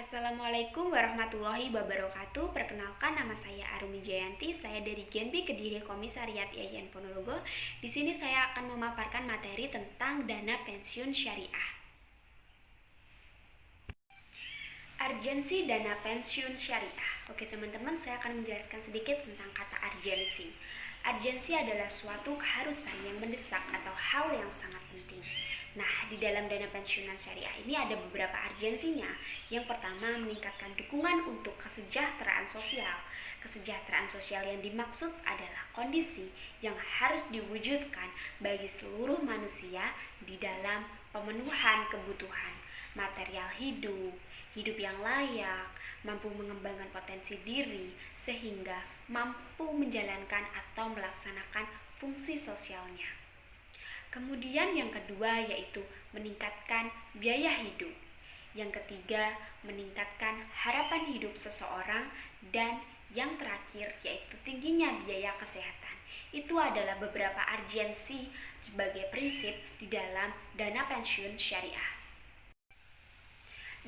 Assalamualaikum warahmatullahi wabarakatuh. Perkenalkan, nama saya Arumi Jayanti. Saya dari Genbi Kediri Komisariat IAIN Ponorogo. Di sini saya akan memaparkan materi tentang dana pensiun syariah. Urgensi dana pensiun syariah. Oke teman-teman, saya akan menjelaskan sedikit tentang kata urgensi. Urgensi adalah suatu keharusan yang mendesak atau hal yang sangat penting. Nah, di dalam dana pensiunan syariah ini ada beberapa urgensinya. Yang pertama, meningkatkan dukungan untuk kesejahteraan sosial. Kesejahteraan sosial yang dimaksud adalah kondisi yang harus diwujudkan bagi seluruh manusia di dalam pemenuhan kebutuhan material hidup, hidup yang layak, mampu mengembangkan potensi diri, sehingga mampu menjalankan atau melaksanakan fungsi sosialnya. Kemudian yang kedua yaitu meningkatkan biaya hidup. Yang ketiga, meningkatkan harapan hidup seseorang. Dan yang terakhir yaitu tingginya biaya kesehatan. Itu adalah beberapa urgensi sebagai prinsip di dalam dana pensiun syariah.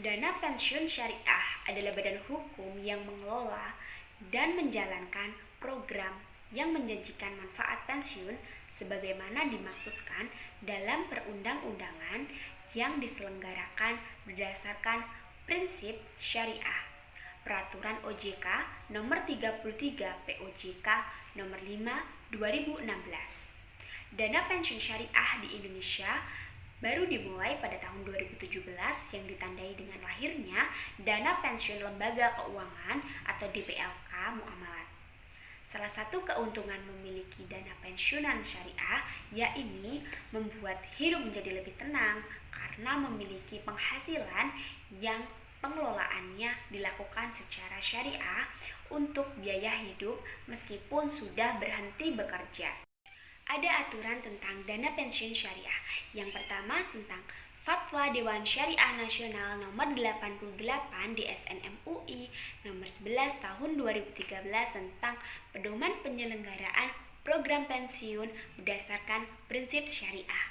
Dana pensiun syariah adalah badan hukum yang mengelola dan menjalankan program yang menjanjikan manfaat pensiun sebagaimana dimaksudkan dalam perundang-undangan yang diselenggarakan berdasarkan prinsip syariah. Peraturan OJK nomor 33 POJK nomor 5 2016. Dana pensiun syariah di Indonesia baru dimulai pada tahun 2017 yang ditandai dengan lahirnya Dana Pensiun Lembaga Keuangan atau DPLK Muamalat. Salah satu keuntungan memiliki dana pensiunan syariah yaitu membuat hidup menjadi lebih tenang karena memiliki penghasilan yang pengelolaannya dilakukan secara syariah untuk biaya hidup meskipun sudah berhenti bekerja. Ada aturan tentang dana pensiun syariah. Yang pertama tentang Fatwa Dewan Syariah Nasional nomor 88 DSN MUI nomor 11 tahun 2013 tentang pedoman penyelenggaraan program pensiun berdasarkan prinsip syariah.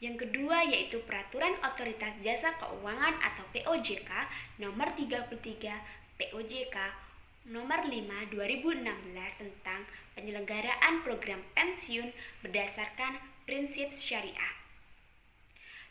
Yang kedua yaitu Peraturan Otoritas Jasa Keuangan atau POJK nomor 33 POJK nomor 5 2016 tentang penyelenggaraan program pensiun berdasarkan prinsip syariah.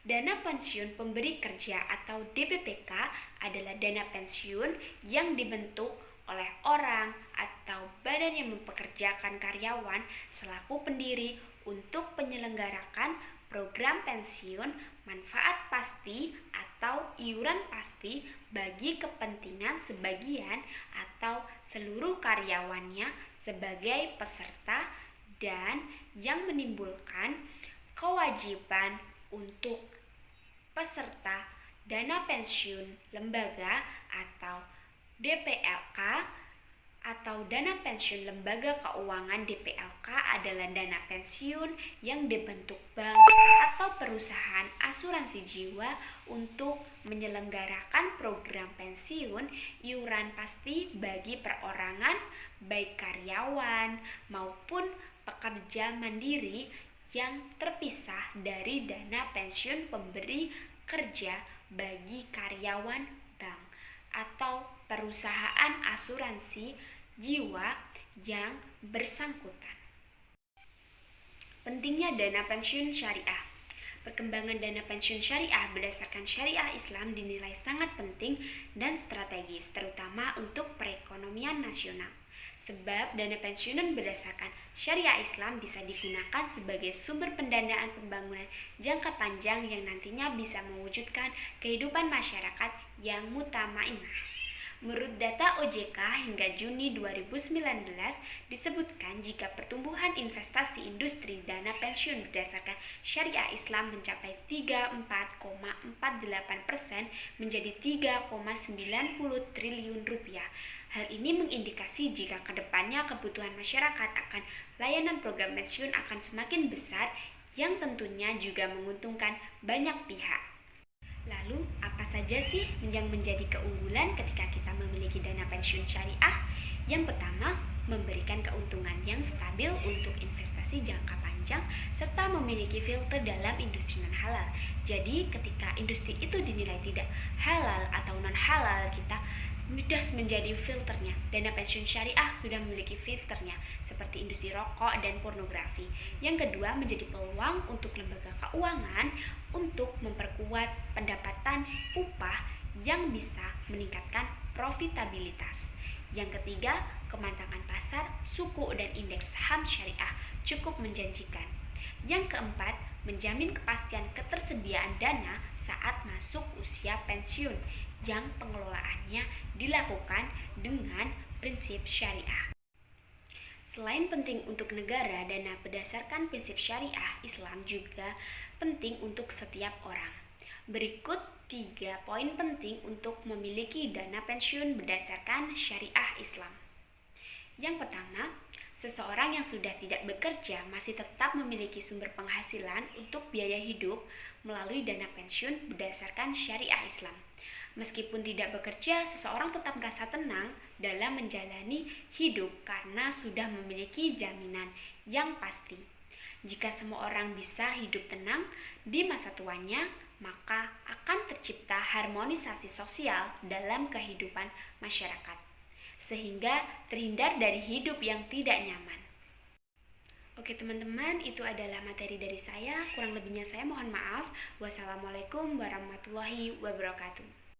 Dana pensiun pemberi kerja atau DPPK adalah dana pensiun yang dibentuk oleh orang atau badan yang mempekerjakan karyawan selaku pendiri untuk penyelenggarakan program pensiun manfaat pasti atau iuran pasti bagi kepentingan sebagian atau seluruh karyawannya sebagai peserta dan yang menimbulkan kewajiban untuk peserta dana pensiun lembaga atau DPLK atau dana pensiun lembaga keuangan DPLK adalah dana pensiun yang dibentuk bank atau perusahaan asuransi jiwa untuk menyelenggarakan program pensiun iuran pasti bagi perorangan baik karyawan maupun pekerja mandiri yang terpisah dari dana pensiun pemberi kerja bagi karyawan bank atau perusahaan asuransi jiwa yang bersangkutan. Pentingnya dana pensiun syariah. Perkembangan dana pensiun syariah berdasarkan syariah Islam dinilai sangat penting dan strategis, terutama untuk perekonomian nasional. Sebab dana pensiunan berdasarkan syariah Islam bisa digunakan sebagai sumber pendanaan pembangunan jangka panjang yang nantinya bisa mewujudkan kehidupan masyarakat yang mutmainah. Menurut data OJK hingga Juni 2019 disebutkan jika pertumbuhan investasi industri dana pensiun berdasarkan syariah Islam mencapai 34,48% menjadi 3,90 triliun rupiah. Hal ini mengindikasi jika kedepannya kebutuhan masyarakat akan layanan program pensiun akan semakin besar yang tentunya juga menguntungkan banyak pihak. Lalu, apa saja sih yang menjadi keunggulan ketika kita memiliki dana pensiun syariah? Yang pertama, memberikan keuntungan yang stabil untuk investasi investasi jangka panjang, serta memiliki filter dalam industri non-halal. Jadi ketika industri itu dinilai tidak halal atau non-halal, kita mudah menjadi filternya. Dana pensiun syariah sudah memiliki filternya, seperti industri rokok dan pornografi. Yang kedua, menjadi peluang untuk lembaga keuangan untuk memperkuat pendapatan upah yang bisa meningkatkan profitabilitas. Yang ketiga, kematangan pasar, suku, dan indeks saham syariah cukup menjanjikan. Yang keempat, menjamin kepastian ketersediaan dana saat masuk usia pensiun yang pengelolaannya dilakukan dengan prinsip syariah. Selain penting untuk negara, dana berdasarkan prinsip syariah Islam juga penting untuk setiap orang. Berikut 3 poin penting untuk memiliki dana pensiun berdasarkan syariah Islam. Yang pertama, seseorang yang sudah tidak bekerja masih tetap memiliki sumber penghasilan untuk biaya hidup melalui dana pensiun berdasarkan syariah Islam. Meskipun tidak bekerja, seseorang tetap merasa tenang dalam menjalani hidup karena sudah memiliki jaminan yang pasti. Jika semua orang bisa hidup tenang di masa tuanya, maka akan tercipta harmonisasi sosial dalam kehidupan masyarakat, sehingga terhindar dari hidup yang tidak nyaman. Oke teman-teman, itu adalah materi dari saya. Kurang lebihnya saya mohon maaf. Wassalamualaikum warahmatullahi wabarakatuh.